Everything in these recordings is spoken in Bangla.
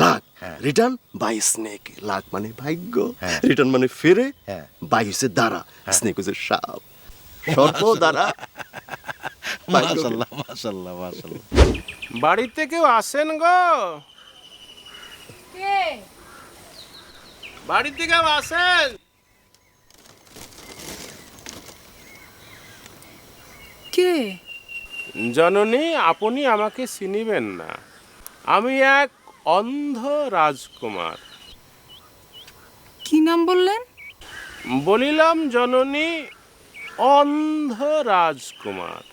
Lakh return by snake. Luck মানে ভাগ্য, রিটার্ন মানে ফেরে, বাই হচ্ছে দ্বারা, স্নেক হচ্ছে সাপ, সর্প দ্বারা। মাশাআল্লাহ মাশাআল্লাহ মাশাআল্লাহ। বাড়িতে কেউ আসেন গো? কে? বাড়িতে কেউ আসেন? কে? জননী, আপনি আমাকে চিনিবেন না, আমি এক অন্ধ রাজকুমার। কি নাম বললেন? বলিলাম জননী, অন্ধ রাজকুমার।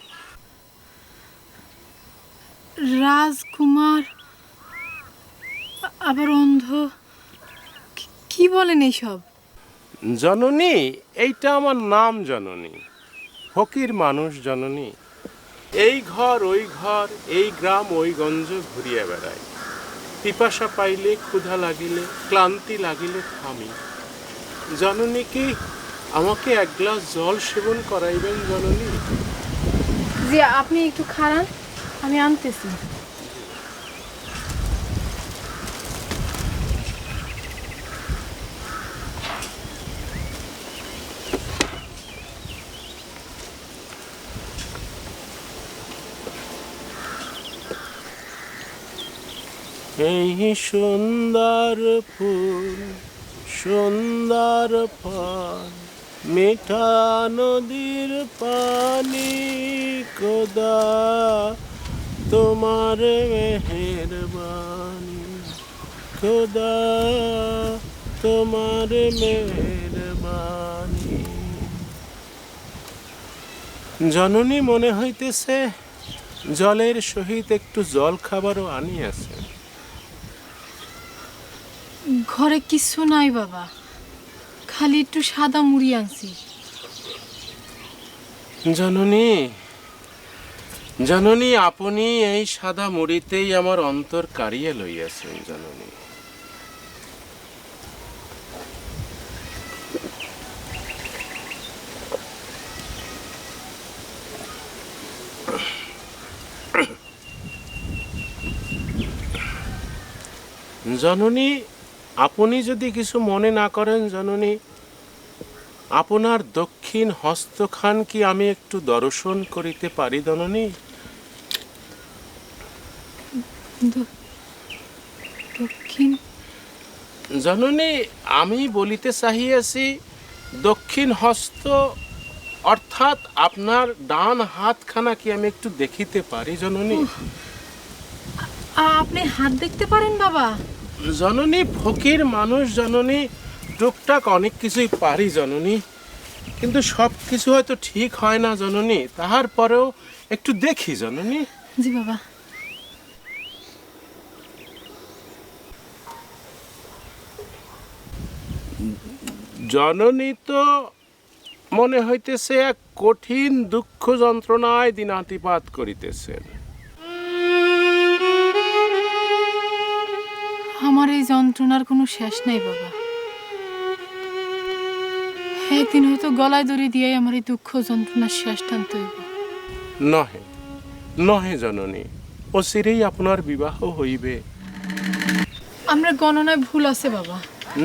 রাজকুমার আবার অন্ধ? কি বলেন এইসব? জননী, এইটা আমার নাম জননী, ফকির মানুষ জননী। এই ঘর ওই ঘর, এই গ্রাম ওই গঞ্জ ঘুরিয়া বেড়াই। পিপাসা পাইলে, ক্ষুধা লাগিলে, ক্লান্তি লাগিলে থামি। জননী, কি আমাকে এক গ্লাস জল সেবন করাইবেন জননী? জি, আপনি একটু খারান, আমি আনতেছি। এই সুন্দর ফুল, সুন্দর ফল, মিঠা নদীর পানি, খোদা তোমার মেহেরবানি, খোদা তোমার মেহেরবানি। জননী, মনে হইতেছে জলের সহিত একটু জল খাবারও আনিয়াছে। ঘরে কিছু নাই বাবা, খালি একটু সাদা মুড়ি আনছি। জননী, জননী, আপনি এই সাদা মুড়িতেই আমার অন্তর কাড়িয়ে লইয়াছেন জননী। জননী, আপনি যদি কিছু মনে না করেন জননী, আপনার দক্ষিণ হস্তখান কি আমি একটু দর্শন করিতে পারি জননী? দক্ষিণ? জননী, আমি বলিতে চাহিয়াছি দক্ষিণ হস্ত অর্থাৎ আপনার ডান হাতখানা কি আমি একটু দেখিতে পারি জননী? আপনি হাত দেখতে পারেন বাবা? জননী, ফকির মানুষ জননী, টুকটাক অনেক কিছুই পারি জননী, কিন্তু সব কিছু হয়তো ঠিক হয় না জননী, তাহার পরেও একটু দেখি জননী। জি বাবা। জননী তো মনে হইতেছে এক কঠিন দুঃখ যন্ত্রণায় দিনাতিপাত করিতেছেন। আমার এই যন্ত্রণার কোনো শেষ নাই বাবা। একদিন হয়তো গলায় দড়ি দিয়ে আমার এই দুঃখ যন্ত্রণার শেষ টানতে হইব। নহে নহে জননী, অচিরেই আপনার বিবাহ হইবে। আমরা গণনায় ভুল আছে বাবা।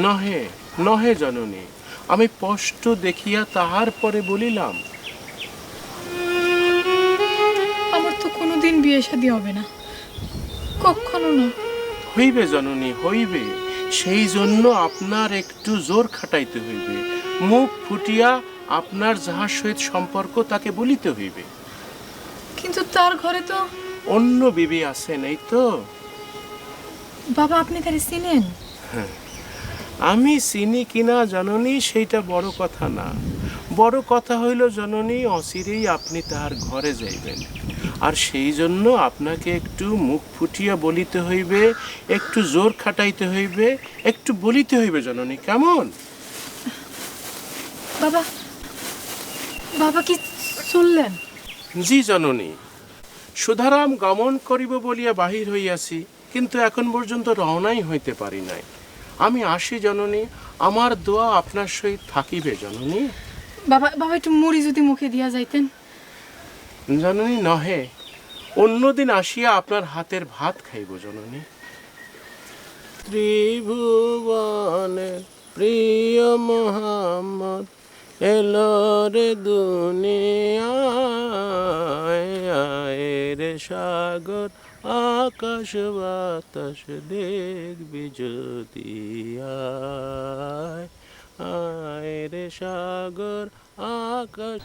নহে নহে জননী, আমি স্পষ্ট দেখিয়া তাহার পরে বলিলাম। আমার তো কোনোদিন বিয়ে শাদী হবে না, কখনো না। হইবে জননী, হইবে। সেই জন্য আপনার একটু জোর খাটাইতে হইবে, মুখ ফুটিয়া আপনার যাহার সহিত সম্পর্ক তাকে বলিতে হইবে। কিন্তু তার ঘরে তো অন্য বিবি আছেন, এই তো। বাবা, আপনি তারে চিনেন? আমি চিনি কিনা জননী সেইটা বড় কথা না, বড় কথা হইল জননী অচিরেই আপনি তাহার ঘরে যাইবেন, আর সেই জন্য আপনাকে একটু মুখ ফুটিয়া বলিতে হইবে, একটু জোর খাটাইতে হইবে, একটু বলিতে হইবে জননী, কেমন? বাবা, বাবা কি চললেন? জি জননী, সুধারাম গমন করিব বলিয়া বাহির হইয়াছি, কিন্তু এখন পর্যন্ত রওনাই হইতে পারি নাই। আমি আসি জননী, আমার দোয়া আপনার সহিত থাকিবে জননী। বাবা, বাবা একটু মুড়ি যদি মুখে দিয়া যাইতেন। জননী, নহে, অন্যদিন আসিয়া আপনার হাতের ভাত খাইব জননী। ত্রিভুবনের প্রিয় মোহাম্মদ এলো রে দুনিয়ায়, আয় রে সাগর আকাশ বাতাস দেখবি যদি, আয় আয় রে সাগর আকাশ।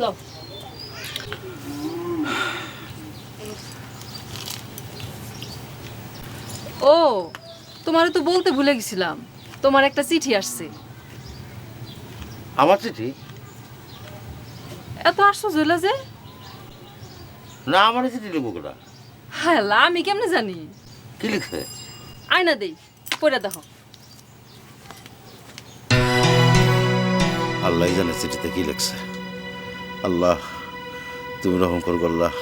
লও। ও, তোমারও তো বলতে ভুলে গেছিলাম, তোমার একটা চিঠি আসছে। আমার চিঠি? এত আশ্চর্য হইলা যে? না, আমার চিঠি লিখবো কেটা? হ্যাঁ, আমি কেমনে জানি? কি লিখছে? আয়না দেই, পড়ে দেখো। আল্লাহ জানে চিঠিতে কি লিখছে। আল্লাহ তুমি রহম করো আল্লাহ।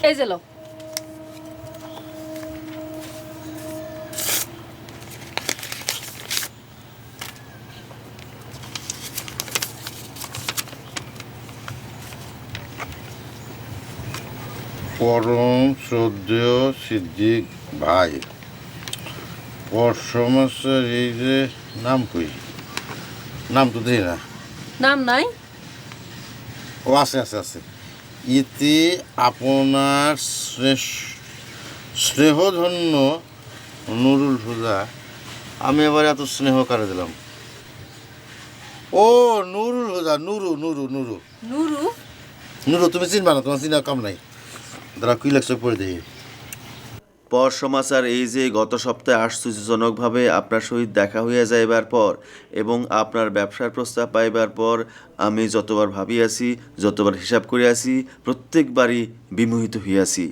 এই যে লও। পরম শ্রদ্ধেয় সিদ্দিক ভাই, পরশমাসের এই যে নাম কই, নাম তো দেই না। নাম নাই? ও আছে আছে আছে। ইতি আপনার স্নেহধন্য নুরুল হুদা। আমি এবার এত স্নেহ করে দিলাম। ও নুরুল হুদা, নুরু নুরু নুরু নুরু? নুরু, তুমি চিনবা না, তোমার চিনা কাম নাই। দাঁড়া কি লেখছে পড়ে দিই। পর সমাচার এই যে গত সপ্তাহে আশ্চর্যজনকভাবে আপনার সহিত দেখা হইয়া যাইবার পর এবং আপনার ব্যবসার প্রস্তাব পাইবার পর আমি যতবার ভাবিয়াছি, যতবার হিসাব করিয়াছি, প্রত্যেকবারই বিমোহিত হইয়াছি।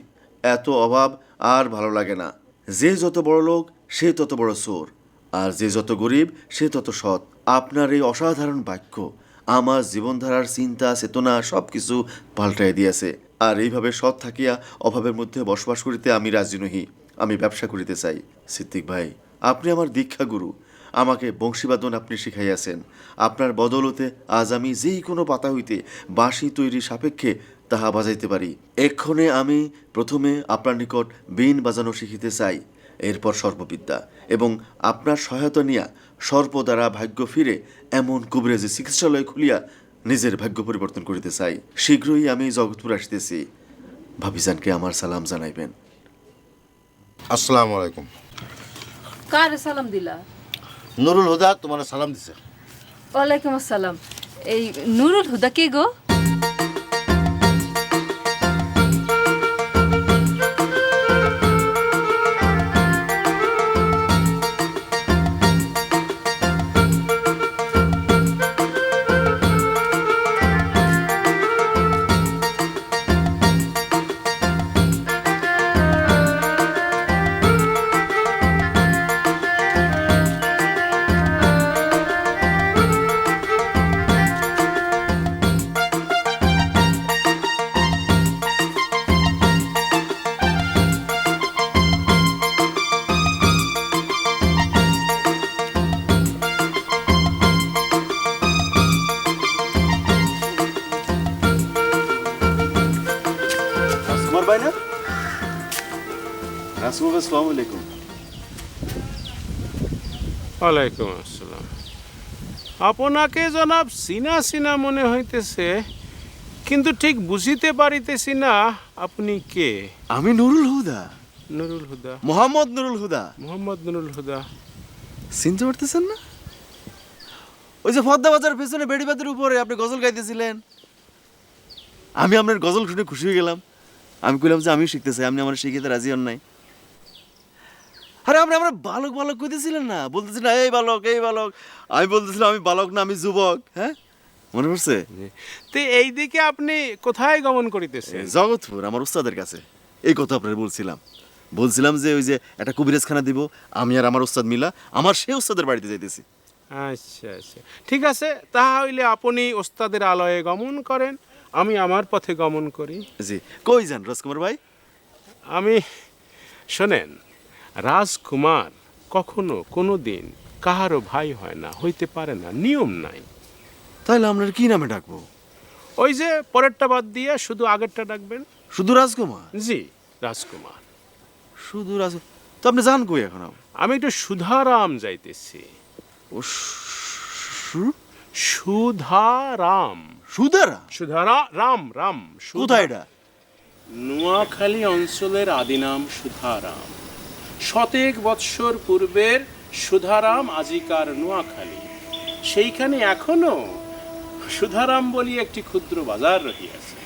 এত অভাব আর ভালো লাগে না। যে যত বড় লোক সে তত বড় চোর, আর যে যত গরিব সে তত সৎ। আপনার এই অসাধারণ বাক্য আমার জীবনধারার চিন্তা চেতনা সব কিছু পাল্টাই দিয়েছে। আর এইভাবে সৎ থাকিয়া অভাবের মধ্যে বসবাস করিতে আমি রাজি নহি। আমি ব্যবসা করিতে চাই। সিদ্দিক ভাই, আপনি আমার দীক্ষা গুরু। আমাকে বংশীবাদন আপনি শিখাইয়াছেন। আপনার বদলতে আজ আমি যেই কোনো পাতা হইতে বাঁশি তৈরি সাপেক্ষে তাহা বাজাইতে পারি। এক্ষণে আমি প্রথমে আপনার নিকট বীণ বাজানো শিখিতে চাই, এরপর সর্ববিদ্যা, এবং আপনার সহায়তা নিয়া সর্প দ্বারা ভাগ্য ফিরে এমন কুবরেজি চিকিৎসালয় খুলিয়া নিজের ভাগ্য পরিবর্তন করিতে চাই। শীঘ্রই আমি জগৎপুর আসিতেছি। ভাবিজানকে আমার সালাম জানাইবেন। আসসালামু আলাইকুম। কারে সালাম দিলা? নুরুল হুদা তোমার সালাম দিছে। ওয়ালাইকুম আসসালাম। এই নুরুল হুদা কে গো? রাজকুমার ভাই না? রাজকুমার ভাই, আসসালামু আলাইকুম। ওয়ালাইকুম আসসালাম। আপনাকে জনাব চিনা চিনা মনে হইতেছে, কিন্তু ঠিক বুঝিতে পারিতেছি না আপনি কে। আমি নুরুল হুদা, নুরুল হুদা, মোহাম্মদ নুরুল হুদা। মোহাম্মদ নুরুল হুদা। চিনতে পারতেছেন না? ওই যে পদ্মা বাজারের পেছনে বেড়িবাদের উপরে আপনি গজল গাইতেছিলেন। আমি আপনার গজল শুনে খুশি হয়ে গেলাম। আমি কইলাম যে আমিও শিখতে চাই, আপনি আমার শিখিতে রাজি হন নাই। আরে আপনি আমরা বালক বালক কইতেছিলেন না, বলতেছিলেন এই বালক এই বালক। আমি বলতেছিলাম আমি বালক না, আমি যুবক। হ্যাঁ, মনে পড়ছে? তো এই দিকে আপনি কোথায় গমন করিতেছেন? জগৎপুর, আমার উস্তাদের কাছে। এই কথা আপনার বলছিলাম যে ওই যে একটা কবিরাজখানা দিব, আমি আর আমার উস্তাদ মিলা আমার সেই উস্তাদের বাড়িতে যাইতেছি। আচ্ছা আচ্ছা, ঠিক আছে। তাহা হইলে আপনি ওস্তাদের আলয়ে গমন করেন, আমি আমার পথে গমন করি। জি, কই যান রাজকুমার ভাই? আমি শোনেন, রাজকুমার কখনো কোনো দিন কাহারও ভাই হয় না, হইতে পারে না, নিয়ম নাই। তাহলে আপনার কি নামে ডাকবো? ওই যে পরেরটা বাদ দিয়ে শুধু আগেরটা ডাকবেন। শুধু রাজকুমার? জি, রাজকুমার। শুধু রাজ, তো আপনি যান কই এখন? আমি একটু সুধারাম যাইতেছি। ও সুধারাম। সুদারা? রাম রাম। কোথায় এটা? নোয়াখালী অঞ্চলের আদিনাম সুধারাম। শতেক বৎসর পূর্বের সুধারাম আজিকার নোয়াখালী। সেইখানে এখনো সুধারাম বলি একটি ক্ষুদ্র বাজার রহিয়াছে।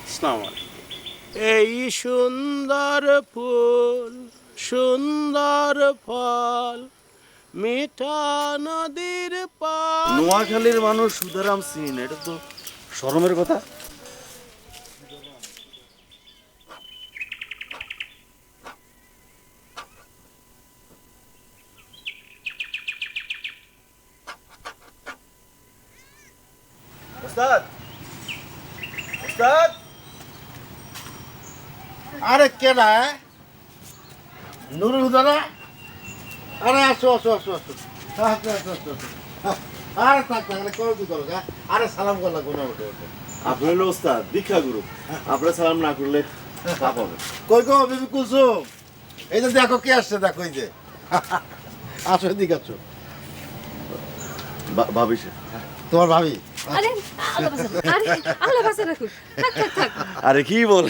আসসালামু আলাইকুম। এই সুন্দর ফুল, সুন্দর ফল, মিঠা নদীর পাল। নোয়াখালীর মানুষ সুদারাম সিন, এটা তো শরমের কথা। ওস্তাদ, ওস্তাদ, আরে কেডা? নুরুল হুদা না? আরে আসো আসো আসো আসো আসো আসো আসো আসো। আরে থাক থাক, করো কি করো? আরে সালাম করলা গুনা ওঠে ওঠে। আপনি হলো ওস্তাদ, দীক্ষা গুরু, আপনার সালাম না করলে পাপ হবে। কই গো বিবি কুলসুম, এই যে দেখো কে আসছে, দেখো এই যে। আসো এদিকে আসো। ভাবি সে? তোমার ভাবি? আরে আল্লাহ বাঁচা রাখুন। থাক থাক থাক। আরে কি বল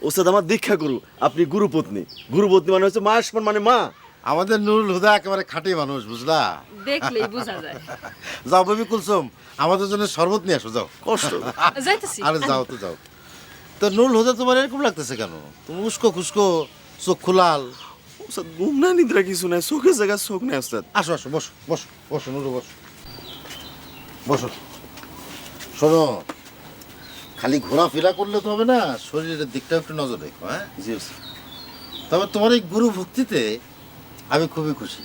ওস্তাদ, আমার দীক্ষা গুরু, আপনি গুরুপত্নী। গুরুপত্নী মানে হচ্ছে মা সমান, মানে মা। আমাদের নুরুল হুদা একেবারে খাঁটি মানুষ, বুঝলা? দেখলেই বোঝা যায়। যাও বেবি কুলসুম, আমাদের জন্য শরবত নিয়ে আসো, যাও। কষ্ট। যাইতেছি। আরে যাও তো যাও। তো নুরুল হুদা তোমার এরকম লাগতেছে কেন? তুমি উস্কো খুস্কো, চোখ খুলাল। ওস্তাদ ঘুম না নিদ্রা কিছু নাই, চোখের জায়গা চোখ নেই ওস্তাদ। আসো আসো, বসো বসো বসো নুরু, বসো বসো। শোনো, খালি ঘোরাফেরা করলে তো হবে না, শরীরের দিকটাও একটু নজর রেখো, হ্যাঁ? জি ওস্তাদ। তবে তোমার এই গুরু ভক্তিতে আমি খুবই খুশি।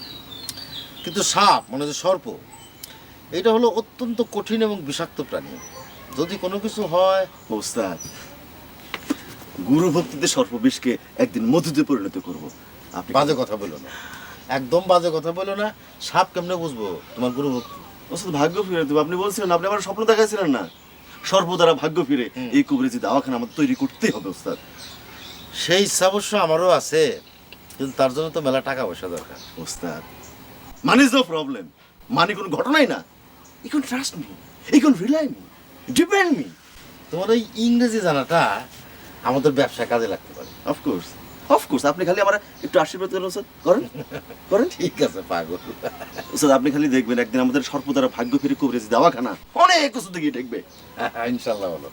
কিন্তু সাপ মানে যে সর্প, এটা হলো অত্যন্ত কঠিন এবং বিষাক্ত প্রাণী। যদি কোনো কিছু হয়, ওস্তাদ, গুরু ভক্তিতে সর্পবিষকে একদিন মধুতে পরিণত করব। আপনি বাজে কথা বলো না, একদম বাজে কথা বলো না। সাপ কেমনে বুঝবো তোমার গুরু ভক্তি? ওস্তাদ ভাগ্য ফিরে দেবো। আপনি বলছিলেন, আপনি আমার স্বপ্ন দেখাইছিলেন না, সর্প দ্বারা ভাগ্য ফিরে। এই কবিরাজি দাওয়াখানা আমাদের তৈরি করতেই হবে ওস্তাদ। সেই ইচ্ছা অবশ্য আমারও আছে, কিন্তু তার জন্য তো মেলা টাকা পয়সা দরকার। ওস্তাদ, money is the problem. Money কোনো ঘটনাই না। You can trust me, you can rely me, depend me. তোমার ওই ইংরেজি জানাটা আমাদের ব্যবসায় কাজে লাগতে পারে। Of course, of course. আপনি খালি আমার একটু আশীর্বাদ করেন ওস্তাদ, করেন করেন। ঠিক আছে পাগল। ওস্তাদ আপনি খালি দেখবেন, একদিন আমাদের সর্প দ্বারা ভাগ্য ফিরে কবিরাজি দাওয়াখানা অনেক কিছু দিকে ঠেকবে। ইনশাল্লাহ বলো।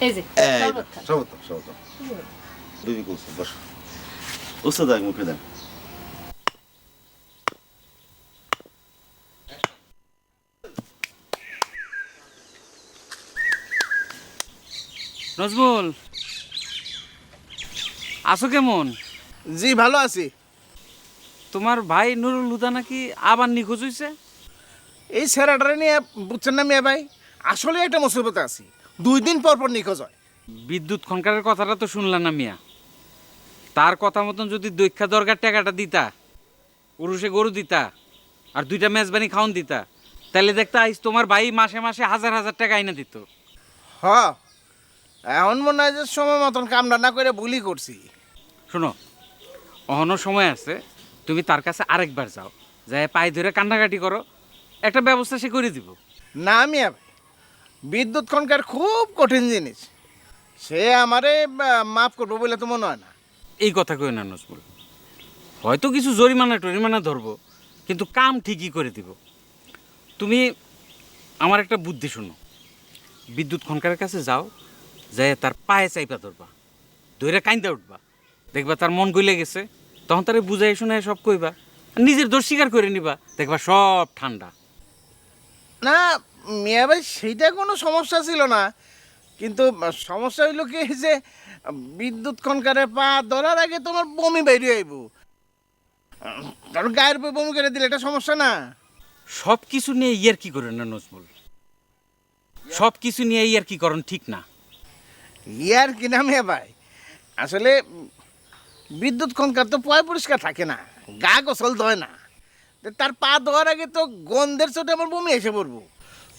এই যে শরবত খান। সবত সবত বিবি কুলসুম, বসো। ওস্তাদ এক মুখে দেন। নজমুল, আছো কেমন? জি ভালো আছি। তোমার ভাই নুরুল হুদা নাকি আবার নিখোঁজ হয়েছে? এই ছেড়াটারে নিয়ে বুঝছেন না মিয়া ভাই, আসলে একটা মুসিবতে আছি। 2 দিন পর পর নিখোঁজ হয়। বিদ্যুৎ খনকারের কথাটা তো শুনলাম না মিয়া। তার কথা মতন যদি দৈক্ষা দরকার টাকাটা দিতা, উরুষে গরু দিতা, আর 2টা মেজবানি খাওন দিতা, তাহলে দেখতা আইস তোমার ভাই মাসে মাসে হাজার হাজার টাকা আইনা দিত। হ, এখন মনে হয় যে সময় মতন কামটা না করে ভুলই করছি। শোনো, অহনো সময় আছে, তুমি তার কাছে আরেকবার যাও, যাই পায়ে ধরে কান্নাকাটি করো, একটা ব্যবস্থা সে করে দিব। না মিয়া ভাই, বিদ্যুৎ খনকার খুব কঠিন জিনিস। সে আমারে মাফ করবো বলে তো মনে হয় না। এই কথা কই না নজমুল, হয়তো কিছু জরিমানা টরিমানা ধরবো, কিন্তু কাম ঠিকই করে দিব। তুমি আমার একটা বুদ্ধি শোনো, বিদ্যুৎ খনকারের কাছে যাও, যাই তার পায়ে চাইপা ধরবা, ধরে কাইন্দা উঠবা, দেখবা তার মন গলে গেছে, তখন তারে বুঝাই শোনায় সব কইবা, আর নিজের দোষ স্বীকার করে নিবা, দেখবা সব ঠান্ডা। না মিয়া ভাই, সেইটা কোনো সমস্যা ছিল না, কিন্তু সমস্যা হইল কি যে বিদ্যুৎ খনকারে পা ধরার আগে তোমার বমি বেরিয়ে আইব। কারণ গায়ের উপরে বমি করে দিলে এটা সমস্যা না। সব কিছু নিয়ে ইয়ার কি করেন না নজমুল, সব কিছু নিয়ে ইয়ার কি করেন ঠিক না। ইয়ার কি না মিয়া ভাই, আসলে বিদ্যুৎ খনকার তো পয় পরিষ্কার থাকে না, গা গোসল ধয় না। তার পা ধোয়ার আগে তো গন্ধের চোটে আমার বমি এসে পড়বো।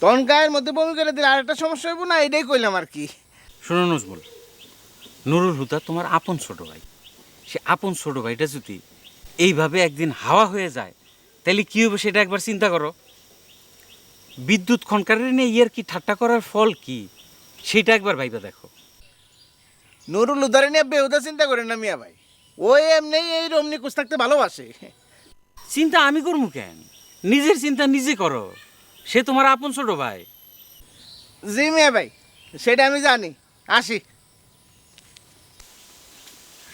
তখন গায়ের মধ্যে বমি করে দিলে আরেকটা সমস্যা হইব না, এটাই কইলাম আর কি। শোনো নজমুল, নুরুল হুদা তোমার আপন ছোট ভাই। সে আপন ছোট ভাইটা যদি এইভাবে একদিন হাওয়া হয়ে যায় তাহলে কি হবে সেটা একবার চিন্তা করো। বিদ্যুৎ খনকারের নিয়ে ইয়ার কি ঠাট্টা করার ফল কি সেটা একবার ভাইবা দেখো। নুরুল উদারে নিয়ে বেহুদা চিন্তা করেন না মিয়া ভাই, ওই এমনি এই রমনি কুছ থাকতে ভালোবাসে। চিন্তা আমি করবো কেন? নিজের চিন্তা নিজে করো, সে তোমার আপন ছোট ভাই। জি মিয়া ভাই, সেটা আমি জানি। আসি।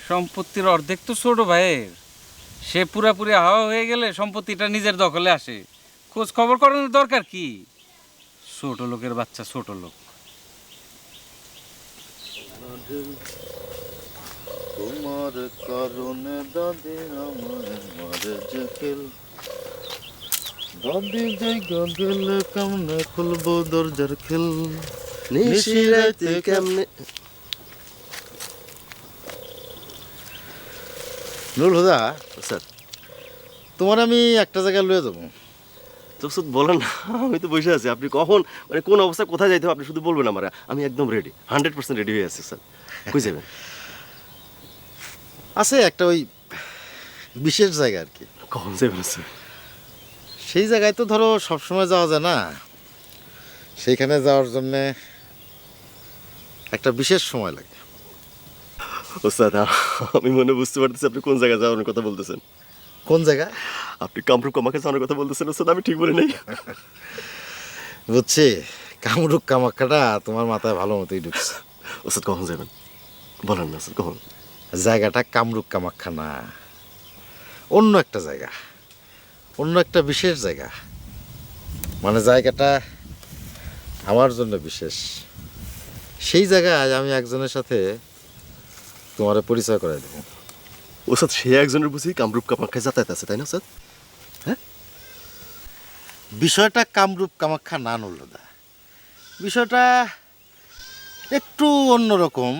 সম্পত্তির অর্ধেক তো ছোট ভাইয়ের, সে পুরাপুরি হাওয়া হয়ে গেলে সম্পত্তিটা নিজের দখলে আসে। খোঁজ খবর করানোর দরকার কি? ছোট লোকের বাচ্চা ছোট লোক। তোমার কারণে দাদি আমার মারে যে খেল, দাদি জায়গা গেলে কেমনে খুলবো দরজার খেল, নিশিরাইতে কেমনে। নুরুল হুদা, স্যার তোমার আমি একটা জায়গায় লয়ে যাবো। তো শুধু বলেন না, আমি তো বসে আছি। আপনি কখন মানে কোন অবস্থায় কোথায় যাইতে হবে আপনি শুধু বলবেন আমার, আমি একদম রেডি, 100% রেডি হয়ে আছি স্যার। কই যাবেন? আছে একটা ওই বিশেষ জায়গা আর কি। কখন যাবেন স্যার? সেই জায়গায় তো ধরো সবসময় যাওয়া যায় না, সেইখানে যাওয়ার জন্যে একটা বিশেষ সময় লাগে। ও স্যার, আমি মনে বুঝতে পারতেছি আপনি কোন জায়গায় যাওয়ার কথা বলতেছেন। কোন জায়গা? আপনি কামরূপ কামাখ্যা যাওয়ার কথা বলতেছেন স্যার, আমি ঠিক বলে নাই? বুঝছি, কামরূপ কামাখ্যাটা তোমার মাথায় ভালো মতোই ঢুকছে। ও স্যার কখন যাবেন বলেন না স্যার, কখন? জায়গাটা কামরূপ কামাখ্যা না, অন্য একটা জায়গা, অন্য একটা বিশেষ জায়গা। মানে জায়গাটা আমার জন্য বিশেষ। সেই জায়গায় আমি একজনের সাথে তোমার পরিচয় করে দেবো। ও স্যার, সে একজনের বুঝি কামরূপ কামাখ্যায় যাতায়াত আছে, তাই না স্যার? বিষয়টা কামরূপ কামাখ্যা না নলদা, বিষয়টা একটু অন্যরকম।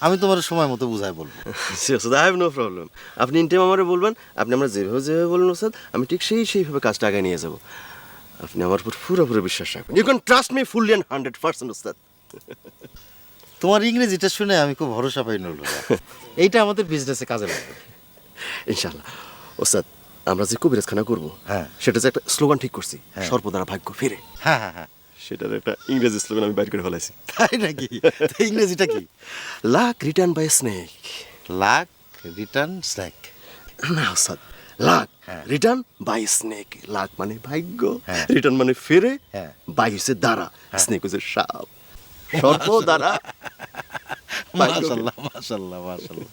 আমি তোমার সময় মতো বুঝাই বলবো। Sir I have no problem. আপনি ইনটাইম আমারে বলবেন, আপনি আমরা যেভাবে বলুন স্যার, আমি ঠিক সেইভাবে কাজটা আগে নিয়ে যাব। আপনি আমার উপর পুরোপুরি বিশ্বাস রাখবেন। You can trust me fully and 100% sir. তোমার ইংরেজিটা শুনে আমি খুব ভরসা পাই নলদা, এইটা আমাদের বিজনেসে কাজে লাগবে ইনশাআল্লাহ। ও স্যার, আমরা যে কবিরাজখানা করবো, হ্যাঁ। সেটা যে একটা স্লোগান ঠিক করছি, হ্যাঁ। সর্বদারা ভাগ্য ফিরে। হ্যাঁ হ্যাঁ হ্যাঁ। সেটার একটা ইংরেজি স্লোগান আমি বাইর করে ফেলাইছি। তাই নাকি? তো ইংরেজিটা কি? Luck return by snake. Luck return snack. না স্যার, লাক হ্যাঁ। Return by snake. লাক মানে ভাগ্য, হ্যাঁ। রিটার্ন মানে ফিরে, হ্যাঁ। বাই হচ্ছে দ্বারা, স্নেক হচ্ছে সাপ, সর্প দ্বারা। মাশাআল্লাহ মাশাআল্লাহ মাশাআল্লাহ।